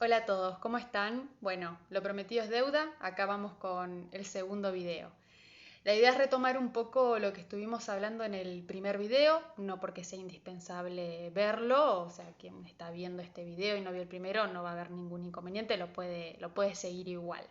Hola a todos, ¿cómo están? Bueno, lo prometido es deuda, acá vamos con el segundo video. La idea es retomar un poco lo que estuvimos hablando en el primer video, no porque sea indispensable verlo, o sea, quien está viendo este video y no vio el primero no va a haber ningún inconveniente, lo puede seguir igual.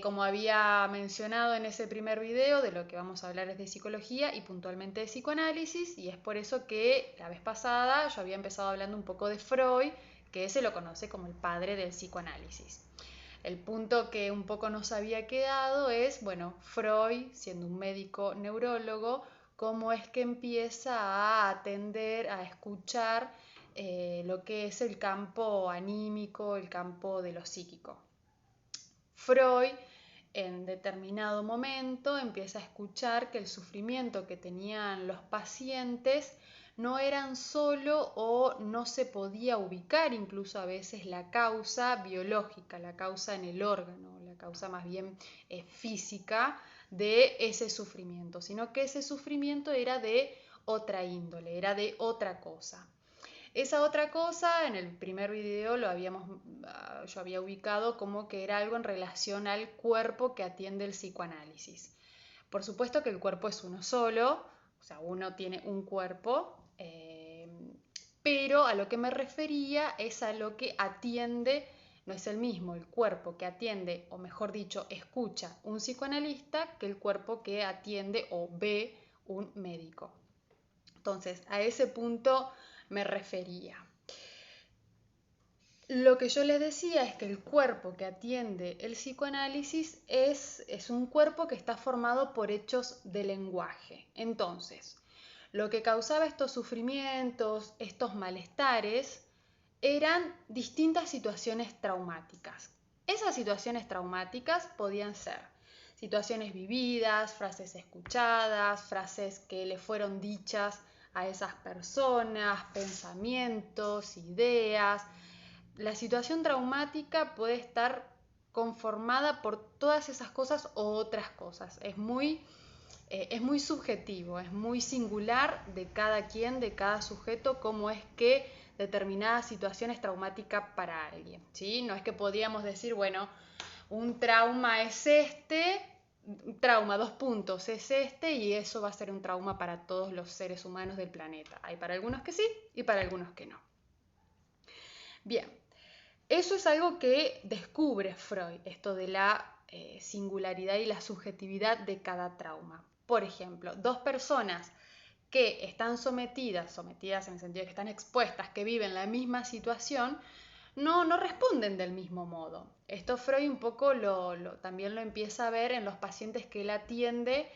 Como había mencionado en ese primer video, de lo que vamos a hablar es de psicología y puntualmente de psicoanálisis, y es por eso que la vez pasada yo había empezado hablando un poco de Freud, que se lo conoce como el padre del psicoanálisis. El punto que un poco nos había quedado es, bueno, Freud, siendo un médico neurólogo, cómo es que empieza a atender, a escuchar lo que es el campo anímico, el campo de lo psíquico. Freud en determinado momento empieza a escuchar que el sufrimiento que tenían los pacientes no eran solo o no se podía ubicar incluso a veces la causa biológica, la causa en el órgano, la causa más bien física de ese sufrimiento, sino que ese sufrimiento era de otra índole, era de otra cosa. Esa otra cosa, en el primer video yo había ubicado como que era algo en relación al cuerpo que atiende el psicoanálisis. Por supuesto que el cuerpo es uno solo, o sea, uno tiene un cuerpo, pero a lo que me refería es a lo que atiende, no es el mismo el cuerpo que atiende, o mejor dicho, escucha un psicoanalista que el cuerpo que atiende o ve un médico. Entonces, a ese punto me refería. Lo que yo les decía es que el cuerpo que atiende el psicoanálisis es un cuerpo que está formado por hechos de lenguaje. Entonces, lo que causaba estos sufrimientos, estos malestares, eran distintas situaciones traumáticas. Esas situaciones traumáticas podían ser situaciones vividas, frases escuchadas, frases que le fueron dichas a esas personas, pensamientos, ideas. La situación traumática puede estar conformada por todas esas cosas o otras cosas. Es muy subjetivo, es muy singular de cada quien, de cada sujeto, cómo es que determinada situación es traumática para alguien, ¿sí? No es que podríamos decir, bueno, un trauma es este, trauma, dos puntos, es este, y eso va a ser un trauma para todos los seres humanos del planeta. Hay para algunos que sí y para algunos que no. Bien, eso es algo que descubre Freud, esto de la singularidad y la subjetividad de cada trauma. Por ejemplo, dos personas que están sometidas en el sentido de que están expuestas, que viven la misma situación, no responden del mismo modo. Esto Freud un poco también lo empieza a ver en los pacientes que él atiende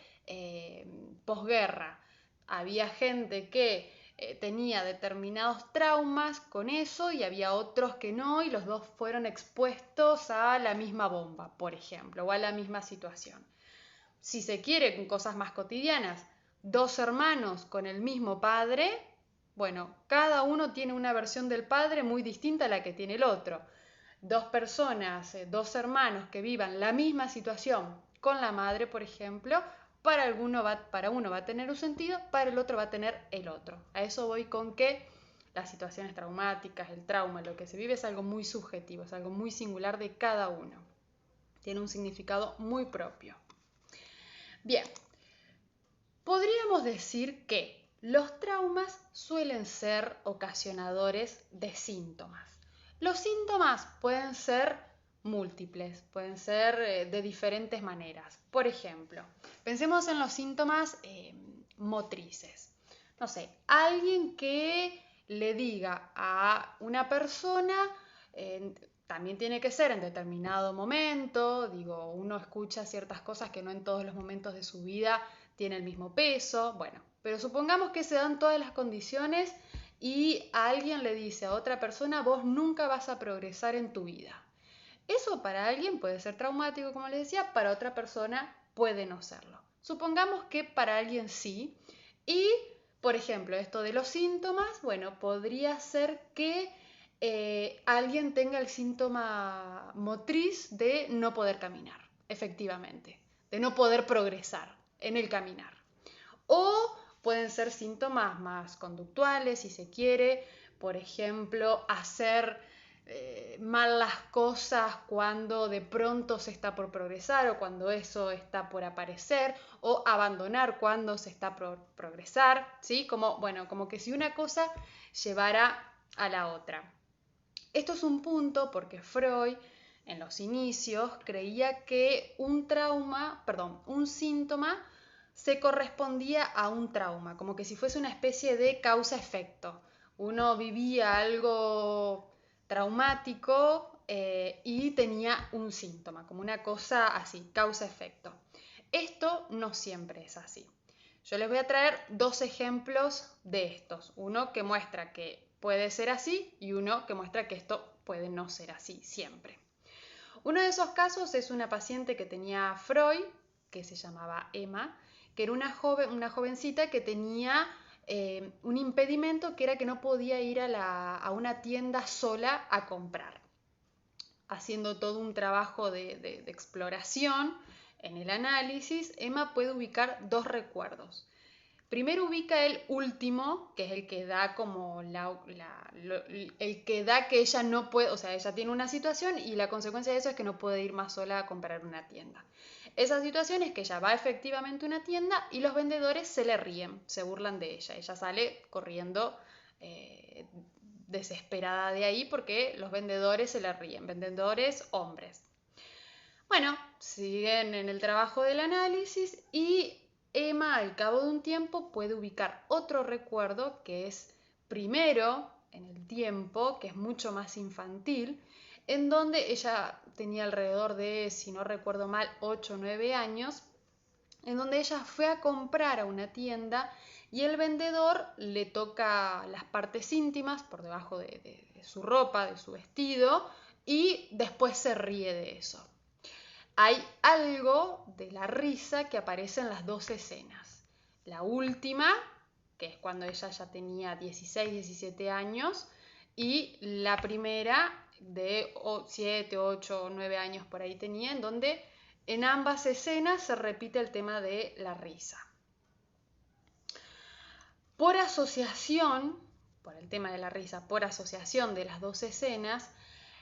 posguerra. Había gente que tenía determinados traumas con eso y había otros que no, y los dos fueron expuestos a la misma bomba, por ejemplo, o a la misma situación. Si se quiere, con cosas más cotidianas, dos hermanos con el mismo padre, bueno, cada uno tiene una versión del padre muy distinta a la que tiene el otro. Dos personas, dos hermanos que vivan la misma situación con la madre, por ejemplo, para uno va a tener un sentido, para el otro va a tener el otro. A eso voy con que las situaciones traumáticas, el trauma, lo que se vive es algo muy subjetivo, es algo muy singular de cada uno. Tiene un significado muy propio. Bien, podríamos decir que los traumas suelen ser ocasionadores de síntomas. Los síntomas pueden ser múltiples, pueden ser de diferentes maneras. Por ejemplo, pensemos en los síntomas motrices. No sé, alguien que le diga a una persona, también tiene que ser en determinado momento, digo, uno escucha ciertas cosas que no en todos los momentos de su vida tiene el mismo peso, bueno, pero supongamos que se dan todas las condiciones y a alguien le dice a otra persona, vos nunca vas a progresar en tu vida. Eso para alguien puede ser traumático, como les decía, para otra persona puede no serlo. Supongamos que para alguien sí, y por ejemplo, esto de los síntomas, bueno, podría ser que alguien tenga el síntoma motriz de no poder caminar, efectivamente, de no poder progresar en el caminar. O pueden ser síntomas más conductuales, si se quiere, por ejemplo, hacer mal las cosas cuando de pronto se está por progresar o cuando eso está por aparecer, o abandonar cuando se está por progresar, ¿sí? Como que si una cosa llevara a la otra. Esto es un punto porque Freud en los inicios creía que un síntoma se correspondía a un trauma, como que si fuese una especie de causa-efecto. Uno vivía algo traumático y tenía un síntoma, como una cosa así, causa-efecto. Esto no siempre es así. Yo les voy a traer dos ejemplos de estos. Uno que muestra que puede ser así y uno que muestra que esto puede no ser así siempre. Uno de esos casos es una paciente que tenía Freud, que se llamaba Emma, que era una jovencita que tenía un impedimento que era que no podía ir a una tienda sola a comprar. Haciendo todo un trabajo de exploración en el análisis, Emma puede ubicar dos recuerdos. Primero ubica el último, que es el que da como el que da que ella no puede, o sea, ella tiene una situación y la consecuencia de eso es que no puede ir más sola a comprar una tienda. Esa situación es que ella va efectivamente a una tienda y los vendedores se le ríen, se burlan de ella. Ella sale corriendo desesperada de ahí porque los vendedores se le ríen, vendedores hombres. Bueno, siguen en el trabajo del análisis y Emma al cabo de un tiempo puede ubicar otro recuerdo que es primero en el tiempo, que es mucho más infantil, en donde ella tenía alrededor de, si no recuerdo mal, 8 o 9 años, en donde ella fue a comprar a una tienda y el vendedor le toca las partes íntimas por debajo de su ropa, de su vestido, y después se ríe de eso. Hay algo de la risa que aparece en las dos escenas. La última, que es cuando ella ya tenía 16, 17 años, y la primera de 7, 8 o 9 años por ahí tenía, en donde en ambas escenas se repite el tema de la risa. Por asociación, por el tema de la risa, por asociación de las dos escenas,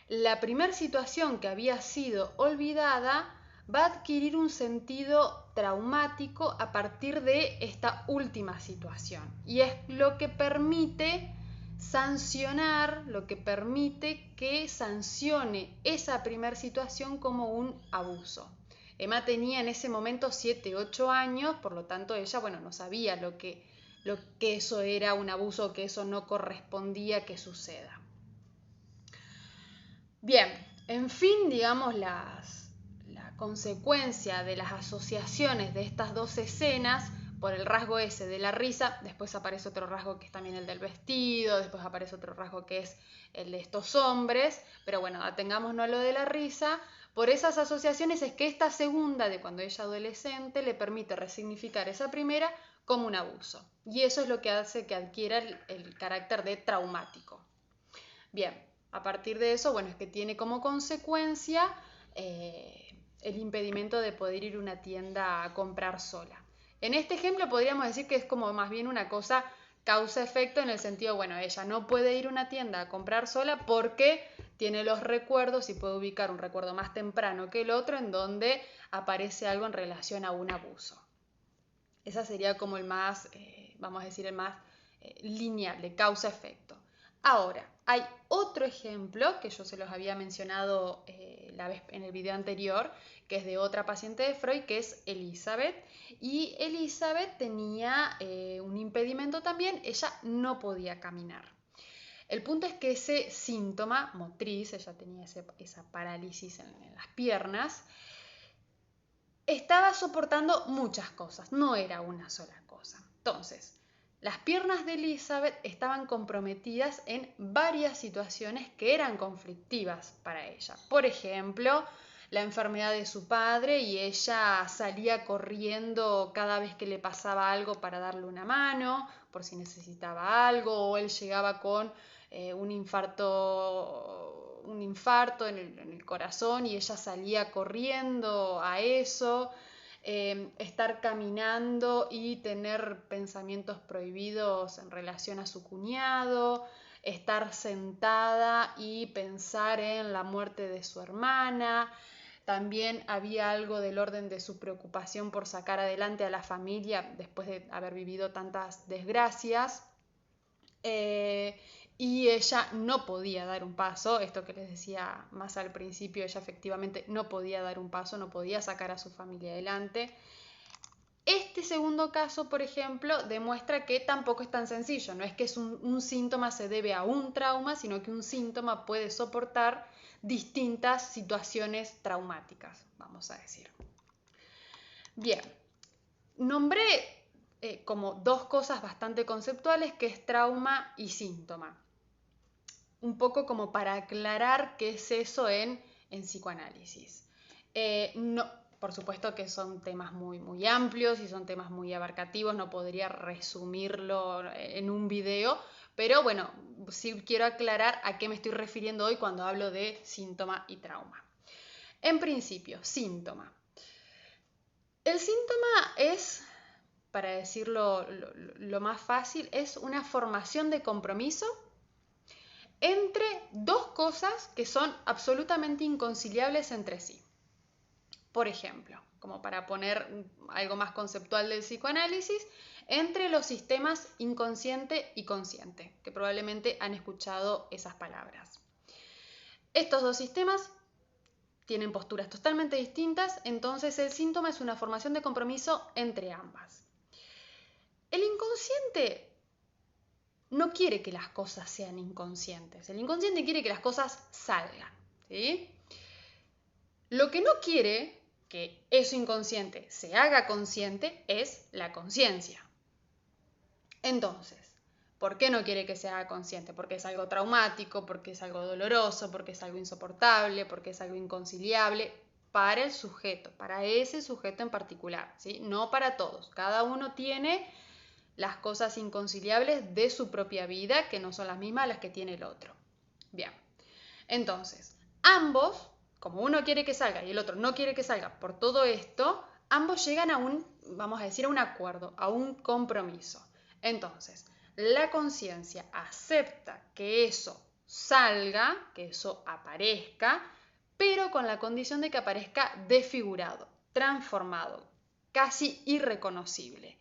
la primera situación que había sido olvidada va a adquirir un sentido traumático a partir de esta última situación. Y es lo que permite sancionar, lo que permite que sancione esa primera situación como un abuso. Emma tenía en ese momento 7, 8 años, por lo tanto ella, no sabía lo que eso era un abuso, que eso no correspondía que suceda. Bien, en fin, digamos, la consecuencia de las asociaciones de estas dos escenas, por el rasgo ese de la risa, después aparece otro rasgo que es también el del vestido, después aparece otro rasgo que es el de estos hombres, pero bueno, atengámonos a lo de la risa. Por esas asociaciones es que esta segunda, de cuando ella es adolescente, le permite resignificar esa primera como un abuso. Y eso es lo que hace que adquiera el carácter de traumático. Bien, a partir de eso, es que tiene como consecuencia el impedimento de poder ir a una tienda a comprar sola. En este ejemplo podríamos decir que es como más bien una cosa causa-efecto en el sentido, ella no puede ir a una tienda a comprar sola porque tiene los recuerdos y puede ubicar un recuerdo más temprano que el otro en donde aparece algo en relación a un abuso. Esa sería como el más, vamos a decir, el más lineal, de causa-efecto. Ahora, hay otro ejemplo que yo se los había mencionado la vez en el video anterior, que es de otra paciente de Freud, que es Elizabeth. Y Elizabeth tenía un impedimento también, ella no podía caminar. El punto es que ese síntoma motriz, ella tenía esa parálisis en las piernas, estaba soportando muchas cosas, no era una sola cosa. Entonces, las piernas de Elizabeth estaban comprometidas en varias situaciones que eran conflictivas para ella. Por ejemplo, la enfermedad de su padre y ella salía corriendo cada vez que le pasaba algo para darle una mano, por si necesitaba algo, o él llegaba con un infarto en el corazón y ella salía corriendo a eso. Estar caminando y tener pensamientos prohibidos en relación a su cuñado, estar sentada y pensar en la muerte de su hermana. También había algo del orden de su preocupación por sacar adelante a la familia después de haber vivido tantas desgracias. Y ella no podía dar un paso, esto que les decía más al principio, ella efectivamente no podía dar un paso, no podía sacar a su familia adelante. Este segundo caso, por ejemplo, demuestra que tampoco es tan sencillo, no es que un síntoma se debe a un trauma, sino que un síntoma puede soportar distintas situaciones traumáticas, vamos a decir. Bien, nombré como dos cosas bastante conceptuales, que es trauma y síntoma. Un poco como para aclarar qué es eso en psicoanálisis. No, por supuesto que son temas muy amplios y son temas muy abarcativos, no podría resumirlo en un video, pero bueno, sí quiero aclarar a qué me estoy refiriendo hoy cuando hablo de síntoma y trauma. En principio, síntoma. El síntoma es, para decirlo lo más fácil, es una formación de compromiso entre dos cosas que son absolutamente inconciliables entre sí. Por ejemplo, como para poner algo más conceptual del psicoanálisis, entre los sistemas inconsciente y consciente, que probablemente han escuchado esas palabras. Estos dos sistemas tienen posturas totalmente distintas, entonces el síntoma es una formación de compromiso entre ambas. El inconsciente no quiere que las cosas sean inconscientes, el inconsciente quiere que las cosas salgan, ¿sí? Lo que no quiere que eso inconsciente se haga consciente es la conciencia. Entonces, ¿por qué no quiere que se haga consciente? Porque es algo traumático, porque es algo doloroso, porque es algo insoportable, porque es algo inconciliable para el sujeto, para ese sujeto en particular, ¿sí? No para todos. Cada uno tiene las cosas inconciliables de su propia vida, que no son las mismas a las que tiene el otro. Bien, entonces, ambos, como uno quiere que salga y el otro no quiere que salga por todo esto, ambos llegan a vamos a decir, a un acuerdo, a un compromiso. Entonces, la conciencia acepta que eso salga, que eso aparezca, pero con la condición de que aparezca desfigurado, transformado, casi irreconocible.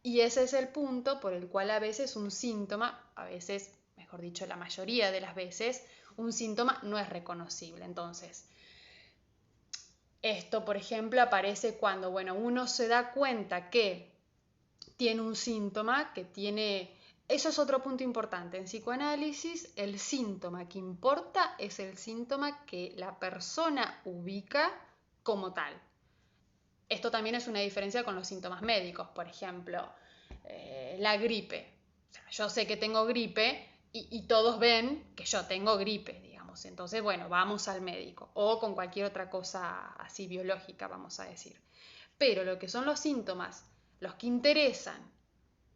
Y ese es el punto por el cual a veces un síntoma, a veces, mejor dicho, la mayoría de las veces, un síntoma no es reconocible. Entonces, esto, por ejemplo, aparece cuando, uno se da cuenta que tiene un síntoma, que tiene... Eso es otro punto importante. En psicoanálisis, el síntoma que importa es el síntoma que la persona ubica como tal. Esto también es una diferencia con los síntomas médicos. Por ejemplo, la gripe. O sea, yo sé que tengo gripe y todos ven que yo tengo gripe, digamos. Entonces, vamos al médico. O con cualquier otra cosa así biológica, vamos a decir. Pero lo que son los síntomas, los que interesan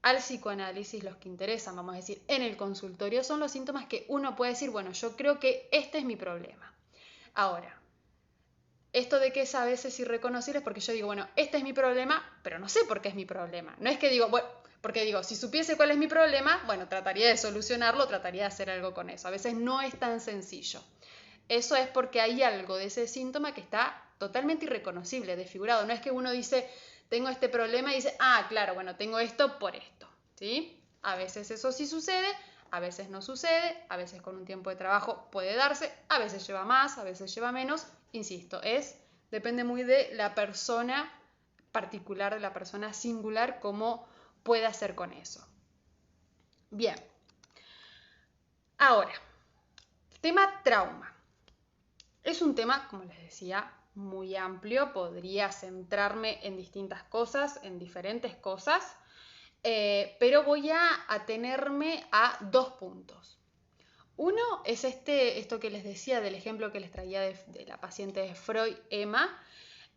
al psicoanálisis, los que interesan, vamos a decir, en el consultorio, son los síntomas que uno puede decir, yo creo que este es mi problema. Ahora, esto de que es a veces irreconocible es porque yo digo, este es mi problema, pero no sé por qué es mi problema. No es que digo, porque digo, si supiese cuál es mi problema, trataría de solucionarlo, trataría de hacer algo con eso. A veces no es tan sencillo. Eso es porque hay algo de ese síntoma que está totalmente irreconocible, desfigurado. No es que uno dice, tengo este problema y dice, claro, tengo esto por esto, ¿sí? A veces eso sí sucede, a veces no sucede, a veces con un tiempo de trabajo puede darse, a veces lleva más, a veces lleva menos. Insisto, depende muy de la persona particular, de la persona singular, cómo puede hacer con eso. Bien. Ahora, tema trauma. Es un tema, como les decía, muy amplio. Podría centrarme en distintas cosas, en diferentes cosas, pero voy a atenerme a dos puntos. Uno es esto que les decía del ejemplo que les traía de la paciente de Freud, Emma,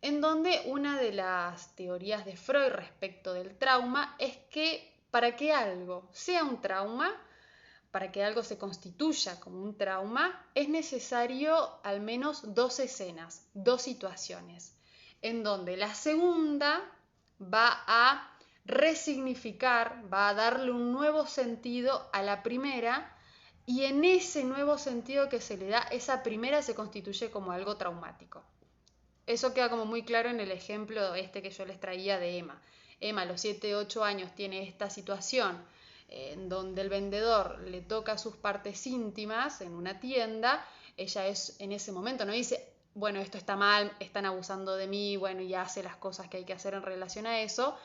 en donde una de las teorías de Freud respecto del trauma es que para que algo sea un trauma, para que algo se constituya como un trauma, es necesario al menos dos escenas, dos situaciones, en donde la segunda va a resignificar, va a darle un nuevo sentido a la primera, y en ese nuevo sentido que se le da, esa primera se constituye como algo traumático. Eso queda como muy claro en el ejemplo este que yo les traía de Emma. Emma a los 7, 8 años tiene esta situación en donde el vendedor le toca sus partes íntimas en una tienda. Ella es en ese momento, no dice, bueno, esto está mal, están abusando de mí, bueno, y hace las cosas que hay que hacer en relación a eso,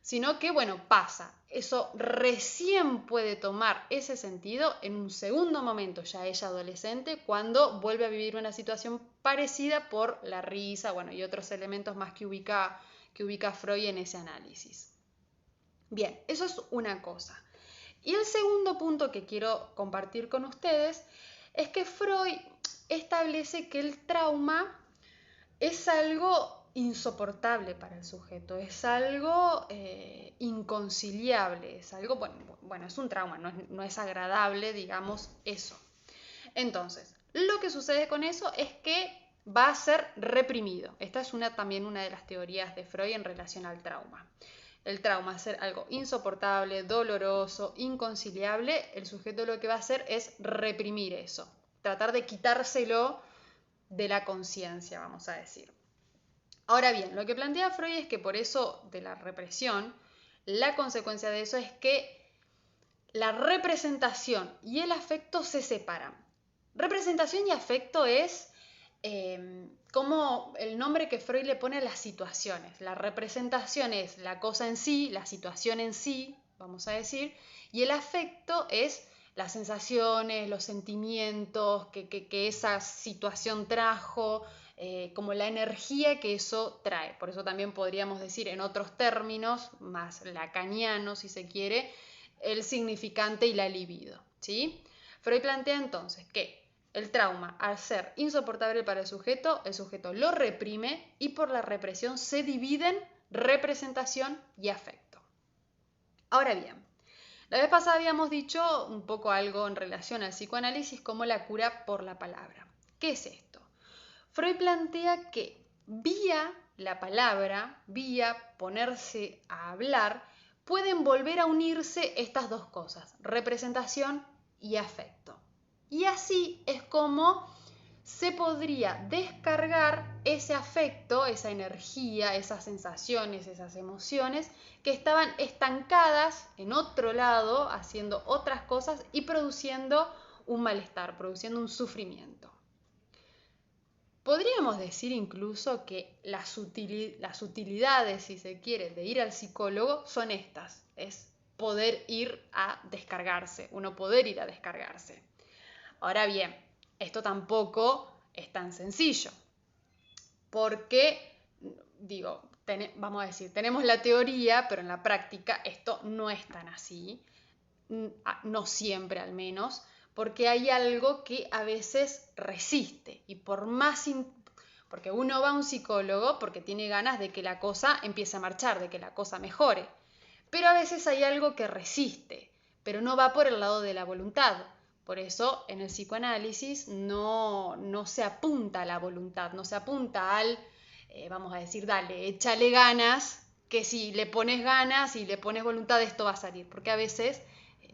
sino que, bueno, pasa. Eso recién puede tomar ese sentido en un segundo momento, ya ella adolescente, cuando vuelve a vivir una situación parecida por la risa, bueno, y otros elementos más que ubica Freud en ese análisis. Bien, eso es una cosa. Y el segundo punto que quiero compartir con ustedes es que Freud establece que el trauma es algo insoportable para el sujeto, es algo inconciliable, es algo, bueno, es un trauma, no es agradable, digamos, eso. Entonces, lo que sucede con eso es que va a ser reprimido. Esta es también una de las teorías de Freud en relación al trauma. El trauma, ser algo insoportable, doloroso, inconciliable, el sujeto lo que va a hacer es reprimir eso, tratar de quitárselo de la conciencia, vamos a decir. Ahora bien, lo que plantea Freud es que por eso de la represión, la consecuencia de eso es que la representación y el afecto se separan. Representación y afecto es como el nombre que Freud le pone a las situaciones. La representación es la cosa en sí, la situación en sí, vamos a decir, y el afecto es las sensaciones, los sentimientos que esa situación trajo, como la energía que eso trae. Por eso también podríamos decir en otros términos, más lacanianos si se quiere, el significante y la libido, ¿sí? Freud plantea entonces que el trauma, al ser insoportable para el sujeto lo reprime y por la represión se dividen representación y afecto. Ahora bien, la vez pasada habíamos dicho un poco algo en relación al psicoanálisis como la cura por la palabra. ¿Qué es esto? Freud plantea que vía la palabra, vía ponerse a hablar, pueden volver a unirse estas dos cosas, representación y afecto. Y así es como se podría descargar ese afecto, esa energía, esas sensaciones, esas emociones que estaban estancadas en otro lado, haciendo otras cosas y produciendo un malestar, produciendo un sufrimiento. Podríamos decir incluso que las utilidades, si se quiere, de ir al psicólogo son estas, es poder ir a descargarse, uno poder ir a descargarse. Ahora bien, esto tampoco es tan sencillo, porque, digo, vamos a decir, tenemos la teoría, pero en la práctica esto no es tan así, no siempre al menos, porque hay algo que a veces resiste y porque uno va a un psicólogo porque tiene ganas de que la cosa empiece a marchar, de que la cosa mejore, pero a veces hay algo que resiste, pero no va por el lado de la voluntad. Por eso en el psicoanálisis no se apunta a la voluntad, no se apunta al, vamos a decir, dale, échale ganas, que si le pones ganas y le pones voluntad esto va a salir, porque a veces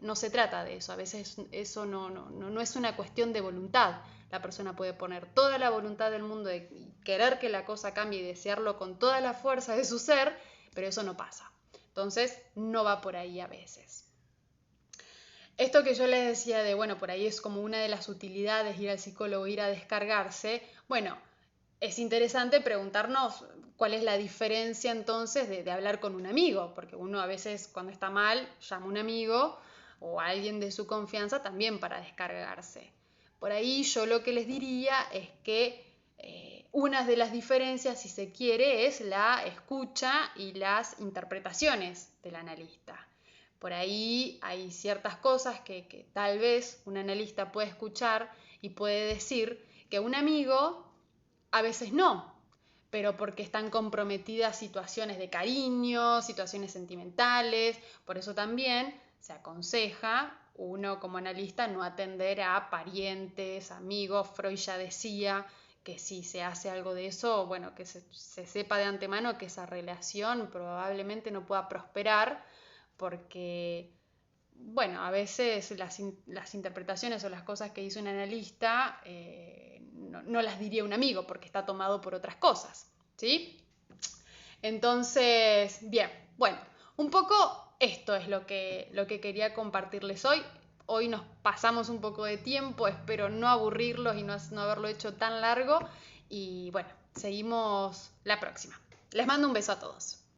no se trata de eso, a veces eso no es una cuestión de voluntad. La persona puede poner toda la voluntad del mundo de querer que la cosa cambie y desearlo con toda la fuerza de su ser, pero eso no pasa. Entonces no va por ahí a veces. Esto que yo les decía de, bueno, por ahí es como una de las utilidades ir al psicólogo, ir a descargarse, bueno, es interesante preguntarnos cuál es la diferencia entonces de hablar con un amigo, porque uno a veces cuando está mal llama a un amigo o a alguien de su confianza también para descargarse. Por ahí yo lo que les diría es que una de las diferencias, si se quiere, es la escucha y las interpretaciones del analista. Por ahí hay ciertas cosas que tal vez un analista puede escuchar y puede decir que un amigo a veces no, pero porque están comprometidas situaciones de cariño, situaciones sentimentales, por eso también se aconseja uno como analista no atender a parientes, amigos. Freud ya decía que si se hace algo de eso, bueno, que se sepa de antemano que esa relación probablemente no pueda prosperar porque, bueno, a veces las interpretaciones o las cosas que hizo un analista no las diría un amigo porque está tomado por otras cosas, ¿sí? Entonces, bien, bueno, un poco esto es lo que quería compartirles hoy. Hoy nos pasamos un poco de tiempo, espero no aburrirlos y no haberlo hecho tan largo. Y bueno, seguimos la próxima. Les mando un beso a todos.